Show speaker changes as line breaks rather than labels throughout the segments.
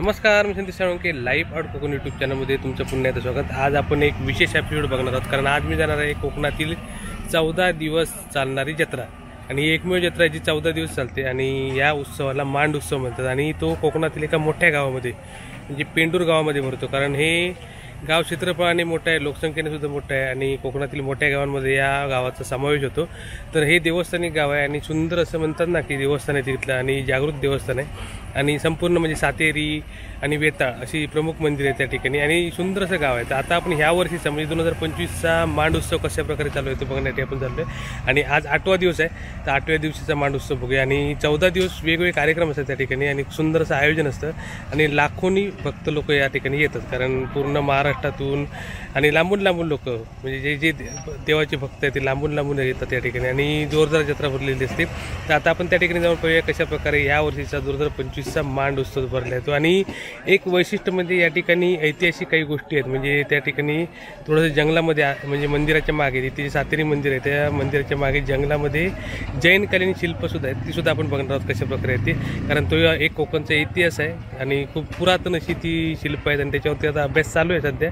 नमस्कार, मी संदेश Salunke live out Konkan YouTube चॅनलमध्ये तुमचं पुन्हा एकदा स्वागत। आज आपण एक विशेष एपिसोड बघणार आहोत, कारण आज मी जाणार आहे कोकणातील 14 दिवस चालणारी जत्रा। आणि एकमेव जत्रा जी 14 दिवस चालते आणि या उत्सवाला मांड उत्सव म्हणतात। आणि तो कोकणातील एका मोठ्या गावामध्ये म्हणजे पेंडूर गावामध्ये भरतो। कारण हे गाव क्षेत्रफळाने मोठं आहे, लोकसंख्येने सुद्धा मोठं आहे आणि कोकणातील मोठ्या गावांमध्ये या गावाचा समावेश होतो। तर हे देवस्थानिक गाव आहे आणि सुंदर असं म्हणतात ना की देवस्थान आहे तिथलं, आणि जागृत देवस्थान आहे आणि संपूर्ण म्हणजे सातेरी आणि वेताळ अशी प्रमुख मंदिर आहे त्या ठिकाणी आणि सुंदर असं गाव आहे। तर आता आपण ह्या वर्षीचा म्हणजे 2025चा मांड उत्सव कशा प्रकारे चालू आहे तो बघण्यासाठी आपण चाललो आहे। आणि आज 8वा दिवस आहे, तर 8व्या दिवशीचा मांड उत्सव बघूया। आणि 14 दिवस वेगवेगळे कार्यक्रम असतात त्या ठिकाणी आणि सुंदर असं आयोजन असतं आणि लाखोनी भक्त लोक या ठिकाणी येतात। कारण पूर्ण महाराष्ट्रातून आणि लांबून लांबून लोक म्हणजे जे देवाचे भक्त आहेत ते लांबून लांबून येतात या ठिकाणी आणि जोरदार जत्रा भरलेली असते। तर आता आपण त्या ठिकाणी जाऊन पाहूया कशा प्रकारे या वर्षीचा 2025चा मांड उत्सव भरला येतो। आणि एक वैशिष्ट्य म्हणजे या ठिकाणी ऐतिहासिक काही गोष्टी आहेत। म्हणजे त्या ठिकाणी थोडंसं जंगलामध्ये म्हणजे मंदिराच्या मागे तिथे सातेरी मंदिर आहे, त्या मंदिराच्या मागे जंगलामध्ये जैनकालीन शिल्पसुद्धा आहेत, ती सुद्धा आपण बघणार आहोत कशा प्रकारे आहे ते। कारण तो एक कोकणचा इतिहास आहे आणि खूप पुरातन अशी ती शिल्प आहेत आणि त्याच्यावरती आता अभ्यास चालू आहे सध्या।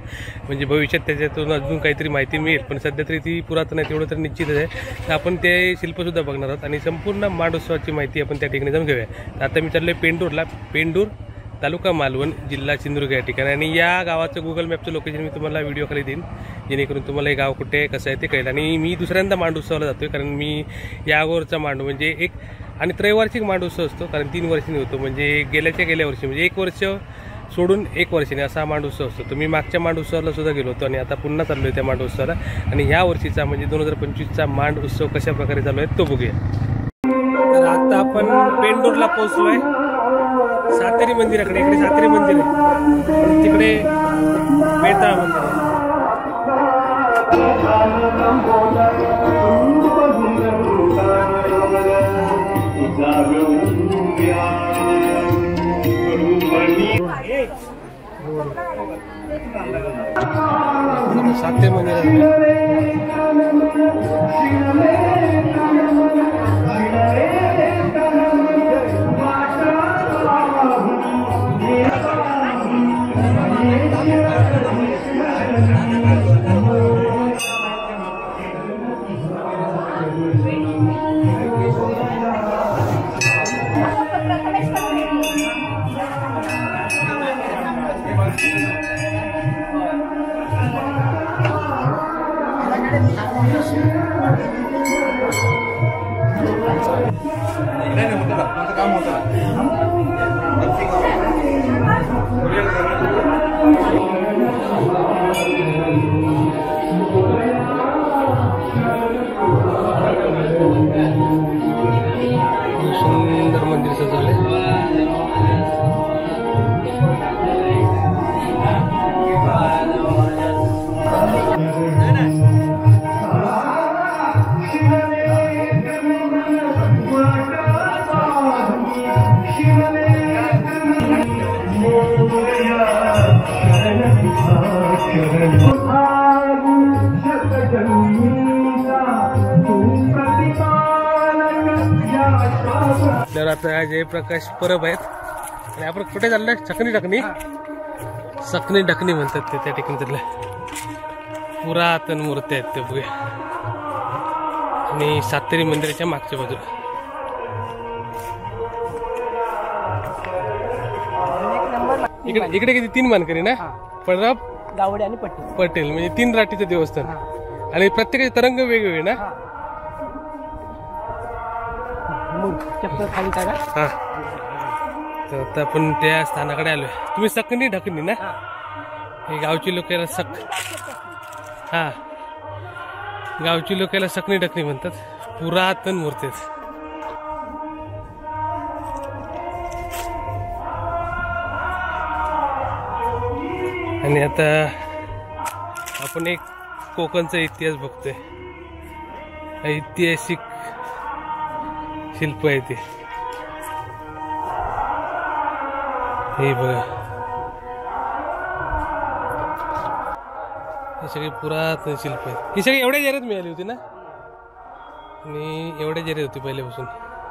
म्हणजे भविष्यात त्याच्यातून अजून काहीतरी माहिती मिळेल, पण सध्या तरी ती पुरातन आहे तेवढं तर निश्चितच आहे। तर आपण ते शिल्पसुद्धा बघणार आहोत आणि संपूर्ण मांड उत्सवाची माहिती आपण त्या ठिकाणी जाऊन घेऊया। तर आता मी चाललो आहे पेंडूरला, पेंडूर तालुका मालवण जिल्हा सिंधुदुर्ग या ठिकाणी। आणि या गावाचं गुगल मॅपचं लोकेशन मी तुम्हाला व्हिडिओ खाली देईन, जेणेकरून तुम्हाला हे गाव कुठे आहे कसं आहे ते कळेल। आणि मी दुसऱ्यांदा मांड उत्सवाला जातोय, कारण मी या अगोदरचा मांड म्हणजे एक आणि त्रैवार्षिक मांड उत्सव असतो, कारण 3 वर्षांनी होतो। म्हणजे गेल्या वर्षी म्हणजे 1 वर्ष सोडून 1 वर्षाने असा मांड उत्सव असतो। तर मी मागच्या मांड उत्सवाला सुद्धा गेलो होतो आणि आता पुन्हा चाललो आहे त्या मांड उत्सवाला। आणि ह्या वर्षीचा म्हणजे 2025चा मांड उत्सव कशा प्रकारे चालू आहे तो बघूया। तर आता आपण पेंडूरला पोहोचलोय, सातेरी मंदिराकडे। इकडे सातेरी मंदिर आहे आणि तिकडे वेताळ मंदिर आहे। सातेरी मंदिर सुंदर मंदिर सजवले। तर आता जयप्रकाश परब आहेत आणि आपण कुठे चाललोय? सकनी ढकणी म्हणतात ते त्या ठिकाणी चाललंय। पुरातन मूर्ती आहेत ते बघूया। आणि सातेरी मंदिराच्या मागच्या बाजूला इकडे किती 3 मानकरी ना, परब,
गावडे आणि
पटेल म्हणजे 3 राटीचं देवस्थान आणि प्रत्येकाचे तरंग वेगवेगळे ना। हा, तर आता आपण त्या स्थानाकडे आलोय। तुम्ही सकनी ढकणी ना, हे गावची लोक याला हा गावची लोक याला सकनी ढकणी म्हणतात। पुरातन मूर्ती आहेत। आणि आता आपण एक कोकणचा इतिहास बघतोय, ऐतिहासिक शिल्प आहे ते। हे बघा, हे सगळे पुरातन शिल्प आहेत। ही सगळी एवढ्या जाहिरात मिळाली होती ना, आणि एवढ्या जाहिरात होती पहिल्यापासून,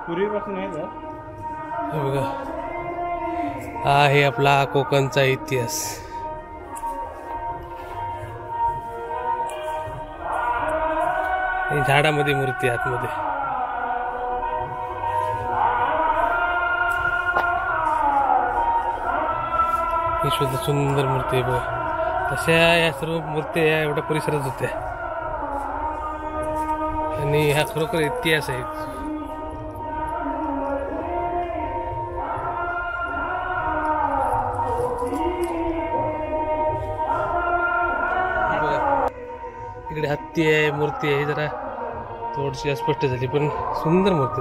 पूर्वीपासून आहे का?
हे बघा हा आहे आपला कोकणचा इतिहास. झाडामध्ये मूर्ती आतमध्ये. ही सुद्धा सुंदर मूर्ती आहे बघा. तशा या सर्व मूर्ती या एवढ्या परिसरात होत्या आणि हा खरोखर इतिहास आहे. इकडे हत्ती आहे, मूर्ती आहे, जरा थोडीशी अस्पष्ट झाली पण सुंदर मूर्ती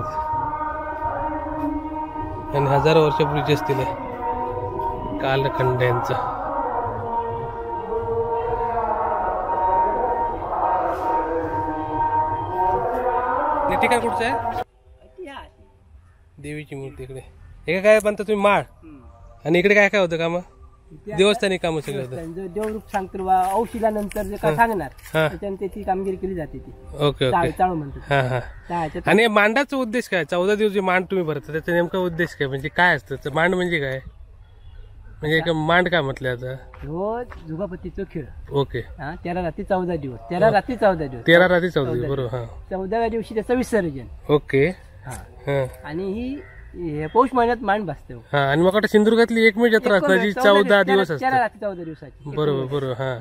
आणि हजारो वर्षापूर्वीची असतील कालखंड यांचं. ठिकाण कुठचं आहे? देवीची मूर्ती इकडे. हे काय म्हणता तुम्ही माळ, आणि इकडे काय काय होतं काम? देवस्थानी काम सगळं होतं.
देवरूप सांगतो औषधानंतर जे काय सांगणार त्याच्यानंतर ती कामगिरी केली जाते ती.
Okay okay.
चाळू म्हणतात.
आणि मांडाचा उद्देश काय? 14 दिवस जे मांड तुम्ही भरता त्याचा नेमका उद्देश काय, म्हणजे काय असतं मांड म्हणजे काय? म्हणजे मांड काय म्हटलं आता?
रोज जुगापतीचा खेळ.
ओके.
13 रात्री 14 दिवस. 13 रात्री 14 दिवस.
13 रात्री 14 दिवस, बरोबर.
14व्या दिवशी त्याचं विसर्जन.
ओके.
आणि ही पौष महिन्यात मांड बसते.
आणि मग सिंधुदुर्गातली एकमेव जत्रा असणार जी 14 दिवस असते.
13 रात्री 14 दिवसाची.
बरोबर बरोबर.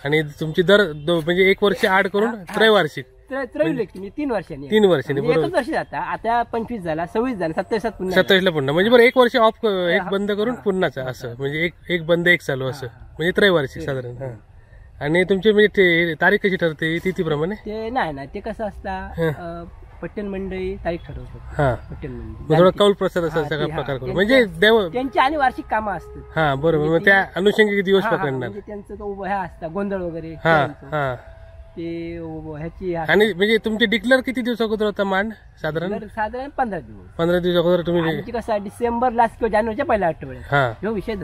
आणि तुमची म्हणजे 1 वर्ष आड करून त्रैवार्षिक.
त्रैवार्षिक 3 वर्षांनी.
3 वर्षांनी, बरोबर.
1 वर्ष जाता. आता 25 झाला, 26 झाला, 27 पुन्हा
27 ला पुन्हा. म्हणजे बरं 1 वर्ष ऑफ, एक बंद करून पुन्हाचा असं, म्हणजे एक बंद एक चालू असं, म्हणजे त्रैवार्षिक साधारण. आणि तुमची म्हणजे तारीख कशी ठरते? तिथीप्रमाणे?
ते नाही, ते कसं असतं पट्टण मंडळी तारीख ठरवतात. पट्टण मंडळी
थोडा कौल प्रसाद असा सगळा प्रकार करू, म्हणजे देव
त्यांची आणि वार्षिक कामं असतात.
हा बरोबर. मग त्या अनुषंगिक दिवस पकडणार.
त्यांचं तो ह्या असतात गोंधळ वगैरे ते ह्याची. आणि
म्हणजे तुमचे डिक्लेअर किती दिवस अगोदर होता मांड? साधारण
15 दिवस.
15 दिवस अगोदर तुम्ही
कसं डिसेंबर लास्ट किंवा जानेवारीच्या पहिल्या आठवड्यात ह्यो विषय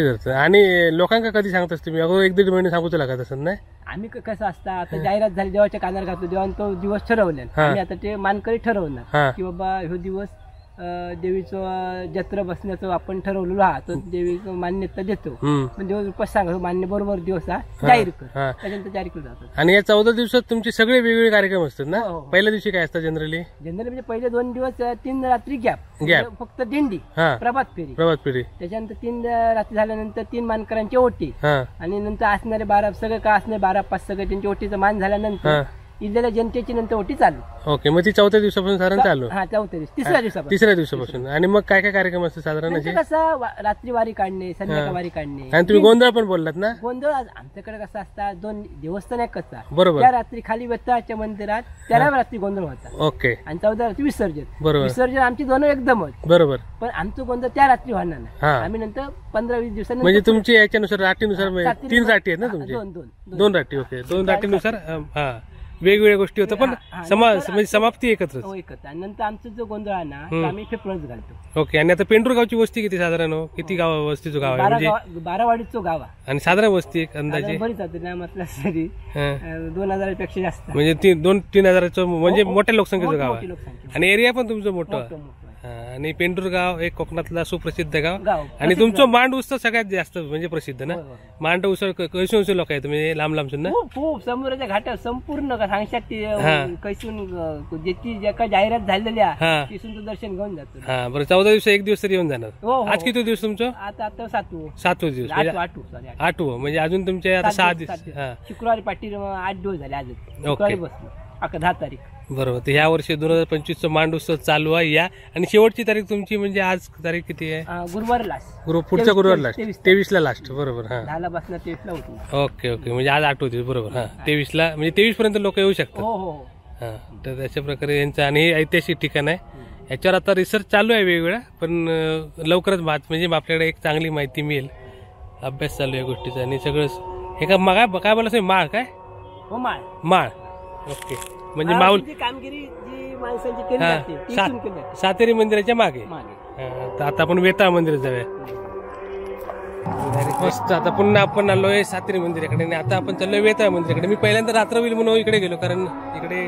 धरतो.
आणि लोकांना कधी सांगतास तुम्ही? अगोदर 1-1.5 महिने सांगूच लागत असत नाही?
आम्ही कसं असतं आता जाहिरात झाली, देवाच्या कानावर घातलो, देवाने तो दिवस ठरवला. आम्ही आता ते मानकरी ठरवणार की बाबा ह्यो दिवस देवीचं जत्रा बसण्याचं आपण ठरवलेलो तो देवीचं मान्यता देतो. पण देव रुपये सांगा मान्य बरोबर दिवस जाहीर कर, त्याच्यानंतर जाहीर केलं जातं.
आणि या 14 दिवसात तुमचे सगळे वेगवेगळे कार्यक्रम असतात ना? पहिल्या दिवशी काय असतात जनरली?
म्हणजे पहिले 2 दिवस 3 रात्री गॅप, फक्त दिंडी, प्रभात फेरी. त्याच्यानंतर 3 रात्री झाल्यानंतर 3 मानकरांची ओटी, आणि नंतर असणारे 12 सगळं काय असणारे 12-5 सगळे त्यांची ओटीचा मान झाल्यानंतर इथल्या जनतेची नंतर ओटी चालू.
ओके. मग ती 4थ्या दिवसापासून साधारण चालू?
3ऱ्या
दिवसापासून. आणि मग काय काय कार्यक्रम असतात साधारण?
कसं रात्री वारी काढणे, संध्याकाळी वारी काढणे.
आणि तुम्ही गोंधळ पण बोललात ना?
गोंधळ आमच्याकडे कसं असतात 2 देवस्थान एक कसं,
बरोबर.
त्या रात्री खाली वेताळच्या मंदिरात 13व्या रात्री गोंधळ होता.
ओके.
आणि 14 रात्री विसर्जन.
बरोबर.
विसर्जन आमची दोन एकदमच बरोबर. पण आमचं गोंधळ त्या रात्री होणार नाही. आम्ही नंतर 15-20 दिवसांनी.
म्हणजे तुमची याच्यानुसार राठीनुसार 3 राठी आहेत ना तुमची? 2 राठी. ओके. 2 राठीनुसार वेगवेगळ्या गोष्टी होतात, पण म्हणजे समाप्ती एकत्र.
आणि नंतर आमचा जो गोंधळ आहे ना आम्ही फेब्रुवारीत घालतो.
ओके. आणि आता पेंडूरगावची वस्ती किती साधारण? किती गाव वस्तीचं गाव आहे? म्हणजे
12वाडीचं गाव आहे.
आणि साधारण वस्ती एक अंदाजे
बरीच जाते ना म्हटलं तरी 2000 पेक्षा जास्त,
म्हणजे 2-3 हजाराचं, म्हणजे मोठ्या लोकसंख्येचं गाव आहे. आणि एरिया पण तुमचं मोठं. आणि पेंडूर गाव एक कोकणातला सुप्रसिद्ध गाव. आणि तुमचं मांड उत्सव सगळ्यात जास्त म्हणजे प्रसिद्ध ना? मांड उत्सव कैसून लोक आहेत म्हणजे लांब ना?
खूप समुद्राच्या घाटात संपूर्ण सांगशात कैसून जे काय जाहिरात झालेल्या तिथून दर्शन घेऊन जातो.
हा बरं. 14 दिवस 1 दिवस तरी येऊन जाणार. आज किती दिवस तुमचं?
आता 7वं
दिवस. 8वं म्हणजे अजून तुमचे आता 6 दिवस.
शुक्रवारी पाठी 8 दिवस झाले. आज शुक्रवारी बसलो 10 तारीख.
बरोबर. तर ह्या वर्षी 2025 मांड उत्सव चालू आहे या. आणि शेवटची तारीख तुमची म्हणजे आज तारीख किती आहे?
गुरुवार लास्ट.
पुढच्या गुरुवार लास्ट 23 ला लास्ट. बरोबर.
झाला बसणार 23 ला होती.
Okay okay. म्हणजे आज 8 दिवस. बरोबर. 23 ला म्हणजे 23 पर्यंत लोक येऊ शकतात. तर त्याच्या प्रकारे यांचं. आणि हे ऐतिहासिक ठिकाण आहे. याच्यावर आता रिसर्च चालू आहे वेगवेगळा, पण लवकरच म्हणजे आपल्याकडे एक चांगली माहिती मिळेल. अभ्यास चालू आहे गोष्टीचा. आणि सगळं हे काय बोला माळ काय? माळ. ओके. म्हणजे माऊल
कामगिरी जी माणसांची केली जाते
सातेरी मंदिराच्या मागे. तर आता आपण वेताळ मंदिरात जाऊया. मस्त. आता पुन्हा आपण आलोय सातेरी मंदिराकडे आणि आता आपण चाललोय वेताळ मंदिराकडे. मी पहिल्यांदा रात्र होईल म्हणून इकडे गेलो, कारण इकडे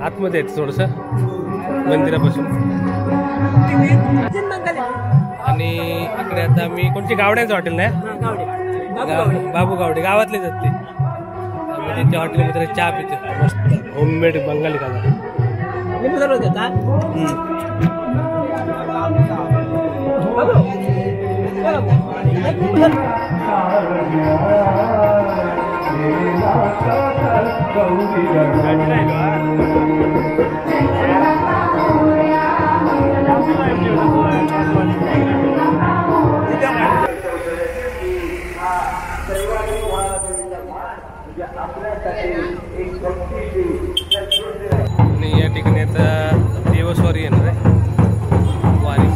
आतमध्ये आहे थोडस मंदिरापासून. आणि इकडे इकडे आता मी कोणती गावड्यांचं हॉटेल नाही बाबू गावडे गावातलेच आहेत ते. त्यांच्या हॉटेलमध्ये चहा पितो मस्त होममेड बंगाली खाजा. आणि या ठिकाणी आता देवस्वारी येणार आहे वारी.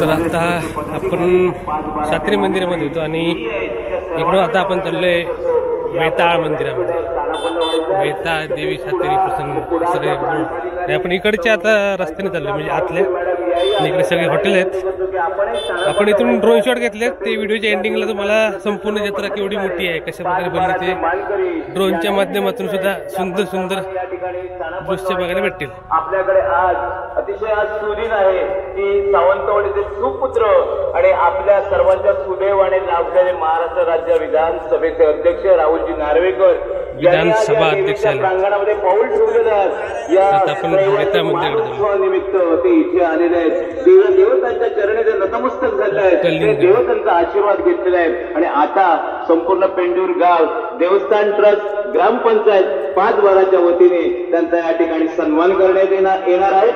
तर आता आपण सात्री मंदिरामध्ये होतो आणि इकडून आता आपण चाललोय वेताळ मंदिरामध्ये. वेताळ देवी सात्री प्रसन्न सगळे आणि आपण इकडच्या आता रस्त्याने चाललोय म्हणजे आतल्या. इकडे सगळे हॉटेल आहेत. आपण इथून ड्रोन शॉट घेतले ते व्हिडिओच्या एंडिंगला तुम्हाला संपूर्ण जत्रा केवढी मोठी आहे कशा प्रकारे बनली ते ड्रोनच्या माध्यमातून सुद्धा सुंदर सुंदर दृश्य बघायला भेटतील.
आपल्याकडे आज अतिशय सुदीन आहे की सावंतवाडीचे सुपुत्र आणि आपल्या सर्वांच्या सुदैव आणि लाभलेले महाराष्ट्र राज्य विधानसभेचे अध्यक्ष राहुलजी नार्वेकर
विधानसभा अध्यक्ष
प्रांगणामध्ये पाऊल ठेवलेलं या निमित्त ते इथे आलेले आहेत. देवतांच्या चरणी ते नतमस्तक झाले आहेत. देवतांचा आशीर्वाद घेतलेला आहे आणि आता संपूर्ण पेंडूर गाव देवस्थान ट्रस्ट ग्रामपंचायत 5 वाराच्या वतीने त्यांचा या ठिकाणी सन्मान करण्यात येणार आहे.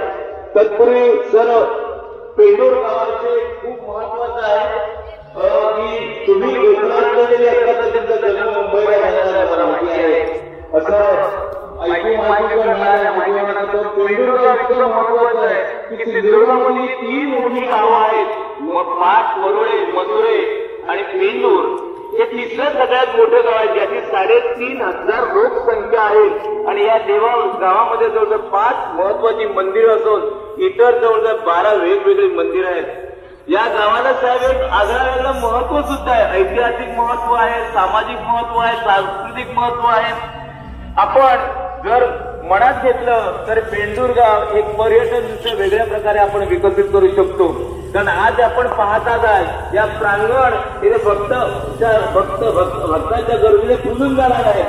तत्पूर्वी सर पेंडूर गावाचे खूप महत्वाचं आहे की तुम्ही असं ऐकून माहिती मिळाल्या माहितीप्रमाणे पेंडुरगाव इतकं महत्वाचं आहे की सिंधुदुर्गामध्ये 3 मोठी गावं आहेत, माठ, वरोळे, मजुरे आणि पेंडूर. हे तिसरं सगळ्यात मोठं गाव आहे ज्याची 3,500 लोकसंख्या आहे. आणि या गावामध्ये जवळजवळ 5 महत्वाची मंदिरं असून इतर जवळजवळ 12 वेगवेगळी मंदिरं आहेत. या गावाला साहेब एक आगळं महत्व सुद्धा आहे. ऐतिहासिक महत्व आहे, सामाजिक महत्व आहे, सांस्कृतिक महत्व आहे. आपण जर मनात घेतलं तर पेंडुरगाव एक पर्यटन दुसऱ्या वेगळ्या प्रकारे आपण विकसित करू शकतो. कारण आज आपण पाहतात आहे या प्रांगण हे भक्तांच्या गरजेने फुलून जाणार आहे.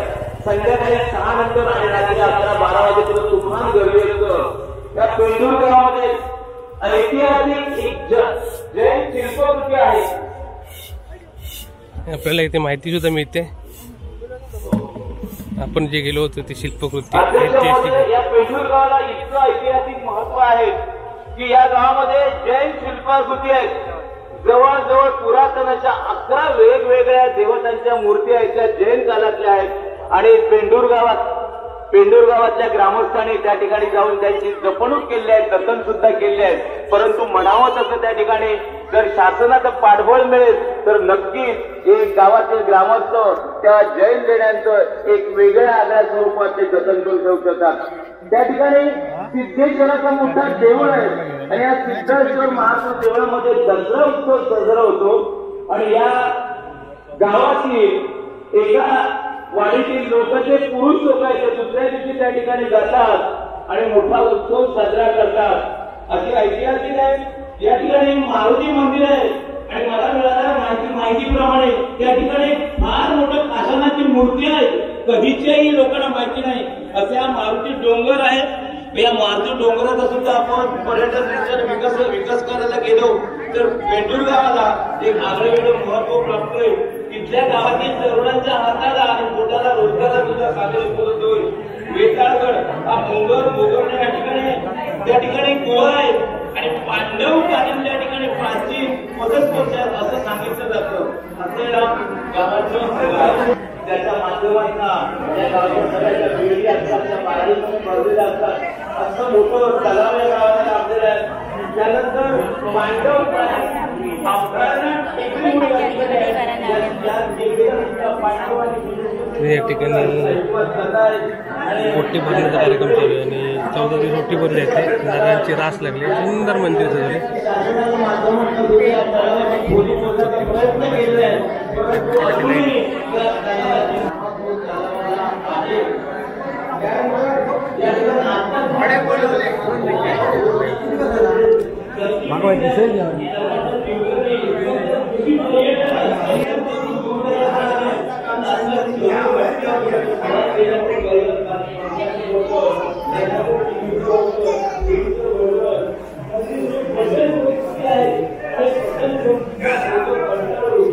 संध्याकाळी 6 नंतर आणि रात्री 11-12 वाजेपर्यंत तुफान गर्दी असतं. या पेंडुरगावामध्ये ऐतिहासिक एक जैन शिल्पकृती आहे.
आपल्याला इथे माहिती सुद्धा मिळते. आपण जे गेलो होतो ते शिल्पकृती.
या पेंडुरगावाला इतकं ऐतिहासिक महत्व आहे की या गावामध्ये जैन शिल्पकृती आहेत. जवळजवळ पुरातनाच्या 11 वेगवेगळ्या देवतांच्या मूर्ती आहेत त्या जैन काळातल्या आहेत. आणि पेंडुरगावातल्या ग्रामस्थांनी त्या ठिकाणी जाऊन त्यांची जपणूक केली आहे, जतन सुद्धा केले आहेत. परंतु म्हणावं तसं त्या ठिकाणी जर शासनाचं पाठबळ मिळेल तर नक्कीच एक गावातील ग्रामस्थ त्या जैन लेण्यांचं एक वेगळ्या आगळ्या स्वरूपात ते जतन करू ठेवू शकतात. त्या ठिकाणी सिद्धेश्वराचा मोठा देऊळ आहे आणि या सिद्धेश्वर महात्मा देवळामध्ये दसरा उत्सव साजरा होतो. आणि या गावातील एका वाडीतील लोक जे पुरुष लोक आहेत ते दुसऱ्या दिवशी त्या ठिकाणी जातात आणि मोठा उत्सव साजरा करतात. अशी ऐतिहासिक आहे. या ठिकाणी मारुती मंदिर आहे आणि मला मिळालेल्या माहितीप्रमाणे त्या ठिकाणी फार मोठं कासनाची मूर्ती आहे. कधीच्याही लोकांना माहिती नाही असे मारुती डोंगर आहे. या मारुती डोंगराचा सुद्धा आपण पर्यटन विकास करायला गेलो तर पेंडुरगावाला एक आगळेवेगळं महत्व प्राप्त आहे. तिथल्या गावातील तरुणांच्या हाताला आणि पोटाला रोजगार सुद्धा साधन उपलब्ध होईल. वेताळगड हा मोगरने त्या ठिकाणी गुहा आहे आणि पांडव कालीन त्या ठिकाणी प्राचीन पदस्पर्श असं सांगितलं जातं. असं या गावाचं त्याच्या माध्यमातून या गावाच्या सगळ्याच्या पिढी असतात, पारडी स्पर्धेला असतात. असं मोठं तलाव या गावाला लाभलेलं आहे. त्यानंतर पांडव
या ठिकाणी ओटी भरण्याचा कार्यक्रम चालू आहे आणि 14 दिवस ओटी भरली जाते. नारळांची रास लागली. सुंदर मंदिर झाले.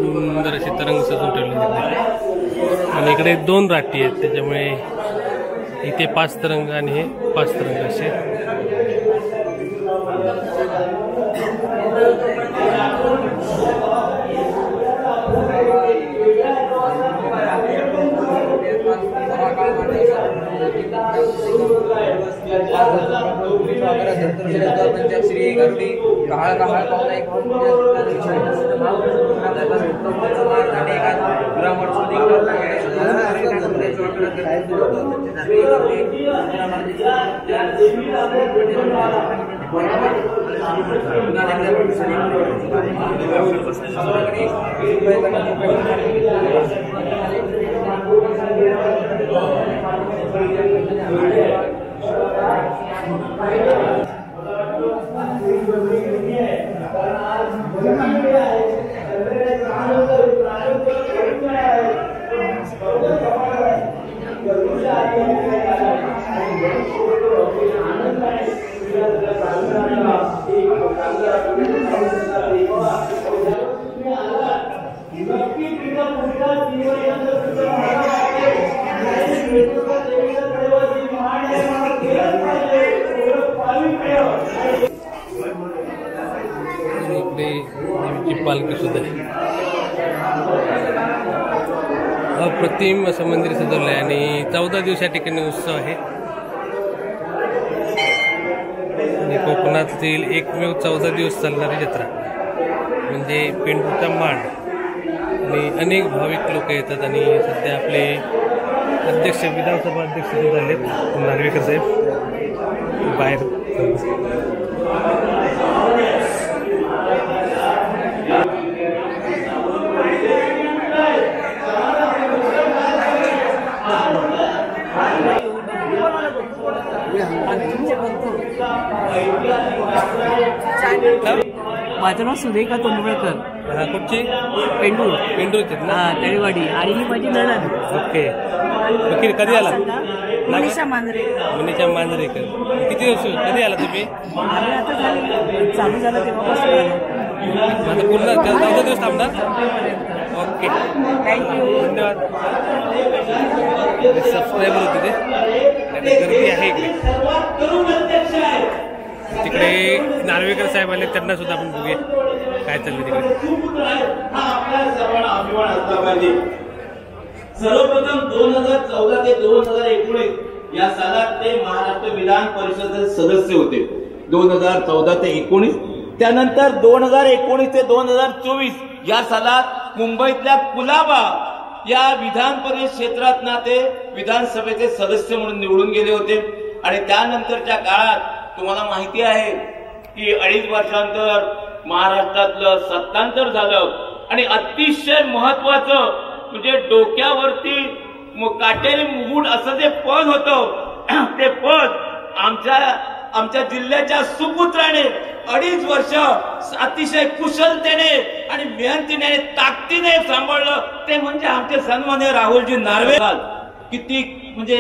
सुंदर असे तरंग सजून ठेवले जाते आणि इकडे 2 राठी आहेत त्याच्यामुळे इथे 5 तरंग आणि हे 5 तरंग असे.
पंचाक्षरी गरुडी काळ काळ पावला एक पालखी सुद्धा
अप्रतिम असं मंदिर सजवलं आहे आणि 14 दिवस या ठिकाणी उत्सव आहे आणि कोकणातील एकमेव 14 दिवस चालणारी जत्रा म्हणजे पेंडूचा मान आणि अनेक भाविक लोक येतात आणि सध्या आपले अध्यक्ष विधानसभा अध्यक्ष झालेत नार्वेकर साहेब बाहेर
माझं नाव सुरेखा तोंडवळकर.
कुठची?
पेंडूर.
पेंडूर ना
तळेवाडी. आणि ही माझी नणंद.
ओके. कधी आला?
मनीषा मांजरेकर.
मनीषा मांजरेकर. किती दिवस कधी आला तुम्ही?
आम्ही आता चालू झालं तेव्हापासून आलो.
आता पूर्ण 14 दिवस थांबणार? ओके,
थँक्यू,
धन्यवाद. सबस्क्रायबर होते ते गर्दी आहे इकडे. तिकडे नार्वेकर साहेब आले, त्यांना सुद्धा आपण बघूया काय चाललं तिकडे.
सर्वप्रथम 2014 ते 2019 या सालात ते महाराष्ट्र विधान परिषदेचे सदस्य होते. 2014 ते 19. त्यानंतर 2019 ते 2024 या सालात मुंबईतल्या कुलाबा या विधान परिषद क्षेत्रात ते विधानसभेचे सदस्य म्हणून निवडून गेले होते. आणि त्यानंतरच्या काळात तुम्हाला माहिती आहे की 2.5 वर्षांतर महाराष्ट्रातलं सत्तांतर झालं आणि अतिशय महत्वाचं म्हणजे डोक्यावरती काटेरी मुकुट असं जे पद होतं ते पद आमच्या जिल्ह्याच्या सुपुत्राने 2.5 वर्ष अतिशय कुशलतेने आणि मेहनतीने आणि ताकदीने सांभाळलं ते म्हणजे आमचे सन्माननीय राहुलजी नार्वेकर. किती म्हणजे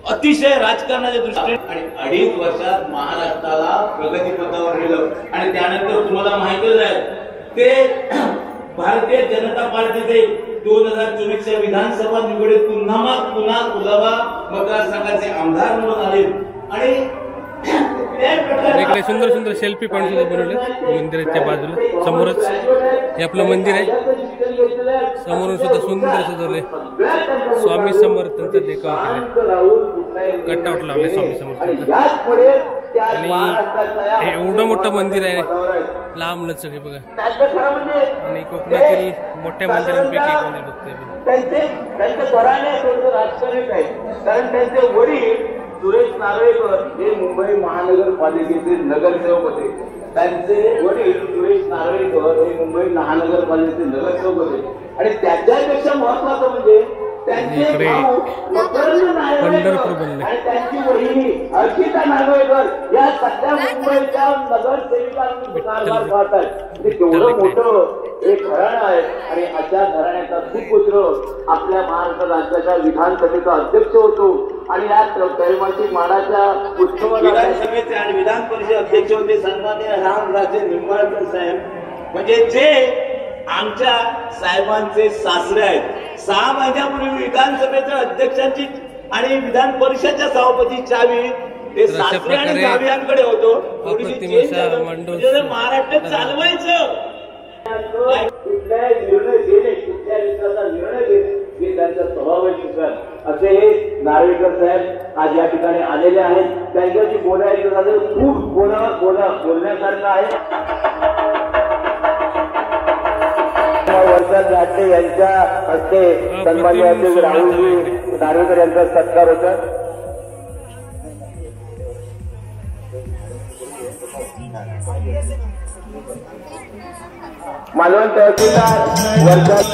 अतिशय राजकारणाच्या दृष्टीने आणि 2.5 वर्षात महाराष्ट्राला प्रगतीपथावर नेलं. आणि त्यानंतर तुम्हाला माहितीच आहे ते भारतीय जनता पार्टीचे 2024च्या विधानसभा निवडणुकीत पुन्हा कुलाबा मतदारसंघाचे आमदार म्हणून आले. आणि
इकडे सुंदर सुंदर सेल्फी पॉइंट सुद्धा बनवले मंदिराच्या बाजूला. समोरच हे आपलं मंदिर आहे, समोरून सुद्धा सुंदर सजवले. स्वामी समर्थांचा देखावा केलाय, कटआउट लावले स्वामी समर्थांचा. आणि हे एवढं मोठं मंदिर आहे, लांब लचक आहे बघा. आणि कोकणातील मोठ्या मंदिरांपैकी एक मंदिर बघतोय.
त्यांचे घराणे थोडं राजकारण आहे, कारण त्यांचे वडील सुरेश नार्वेकर हे मुंबई महानगरपालिकेचे नगरसेवक होते. त्यांचे वडील सुरेश नार्वेकर हे मुंबई महानगरपालिकेचे नगरसेवक होते. आणि त्याच्यापेक्षा महत्वाचं म्हणजे त्यांचे भाऊ
पंढरपूर बनले
आणि त्यांची वहिनी अर्चिता नार्वेकर या सध्या मुंबईच्या नगरसेविकांनी कारभार पाहतात. तेवढं मोठं एक घराणं आहे आणि अशा घराण्याचा सुपुत्र आपल्या महाराष्ट्र राज्याच्या विधानसभेचा अध्यक्ष होतो. आणि या तळेमाची माडाच्या उत्सवात विधानसभेचे आणि विधान परिषद अध्यक्ष होते सन्माननीय रामराजे निंबाळकर साहेब, म्हणजे जे आमच्या साहेबांचे सासरे आहेत. 6 महिन्यापूर्वी विधानसभेच्या अध्यक्षांची आणि विधान परिषदच्या सभापती चावी ते सासरे आणि जावयांकडे होतो. महाराष्ट्र चालवायचं निर्णय घेणे, कुठल्या विषयाचा निर्णय घेणे हे त्यांचा स्वभाव आहे. असे हे नार्वेकर साहेब आज या ठिकाणी आलेले आहेत. त्यांच्याशी बोलायचं झालं खूप बोलण्यासारखं आहे. वर्षात लाटे यांच्या हस्ते सन्माननीय राहुलजी नार्वेकर यांचा सत्कार होता. मालवण तहसीलदार वर्षात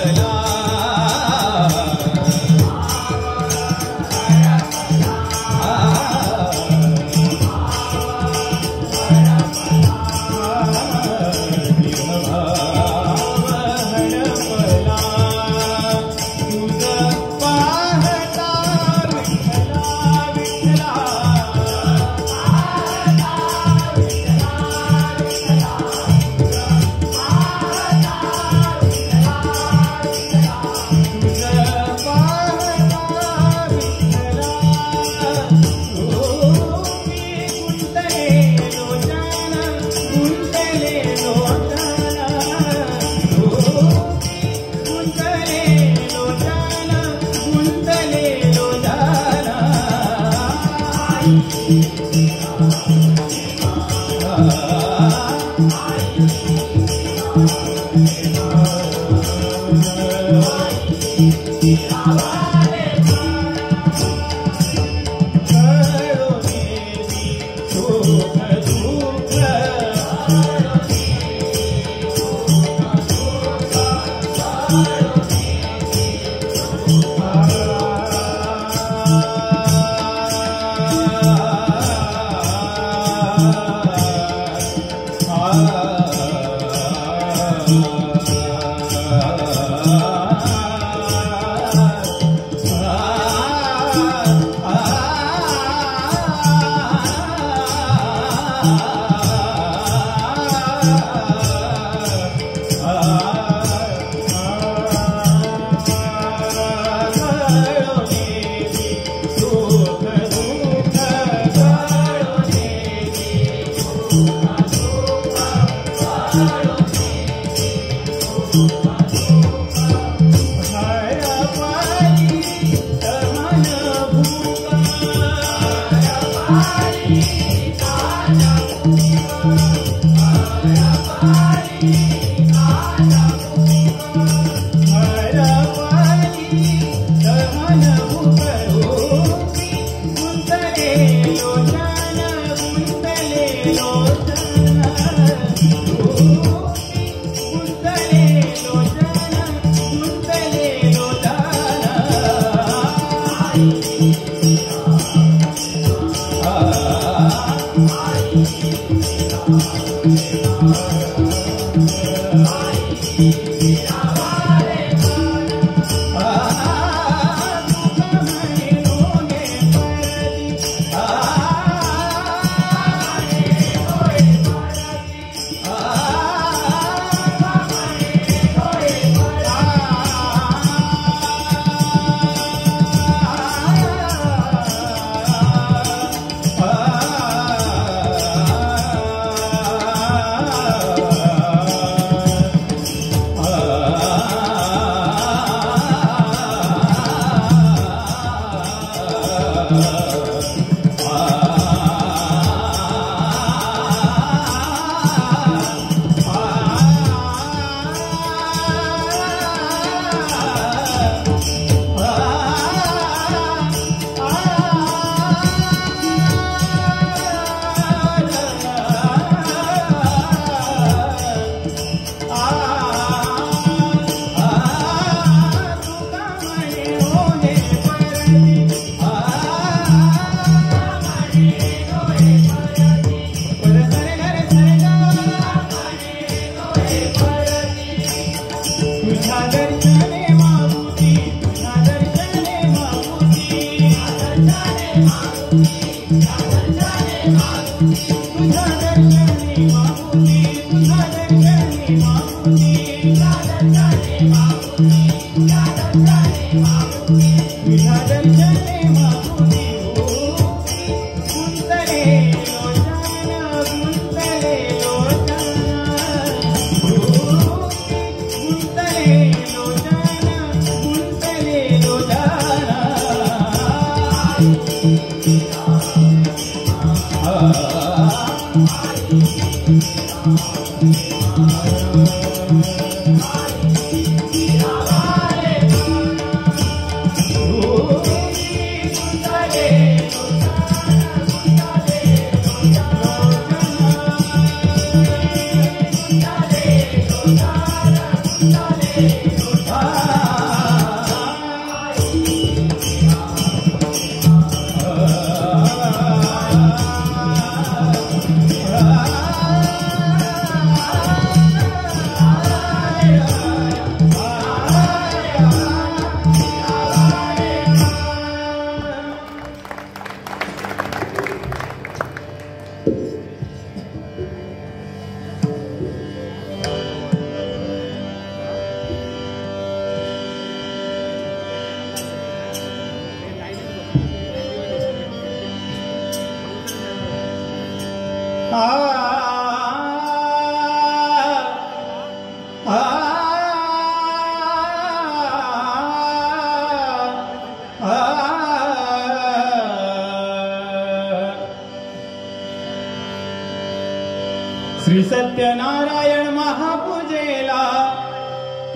श्री सत्यनारायण महापूजेला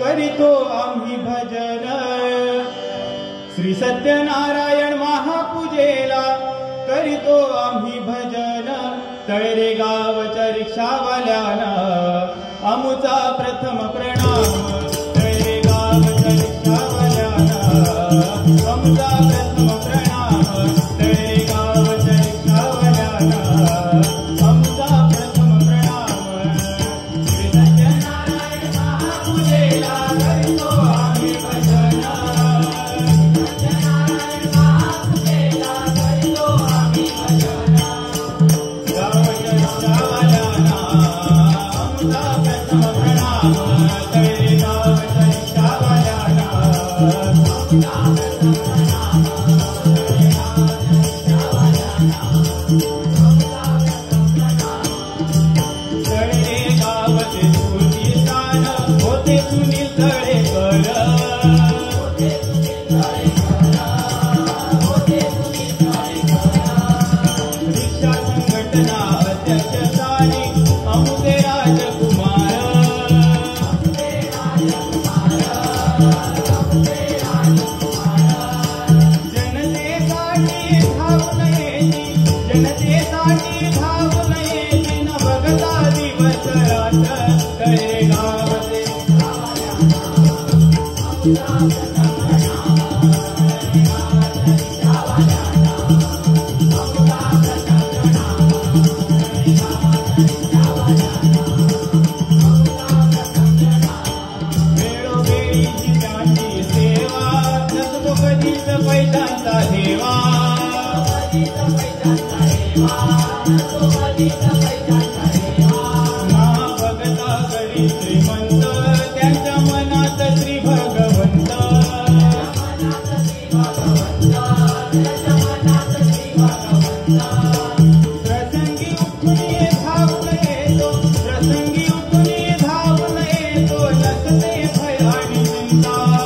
करीतो आम्ही भजन श्री सत्यनारायण महापूजेला करीतो आम्ही भजन तळरे गावच्या रिक्षावाल्याना आमुचा प्रथम प्रणाम तळरे गावच्या रिक्षावाल्याना आमुचा प्रथम प्रणाम तळरे गावच्या रिक्षावाल्याना आमुचा प्रथम प्रणाम श्री सत्यनारायण महापूजेला करीतो आम्ही भजन श्रीमंत त्यांच्या मनात श्री भगवंत प्रसंगी उठून धावून येतो प्रसंगी उठून धावून येतो नसते भय आणि चिंता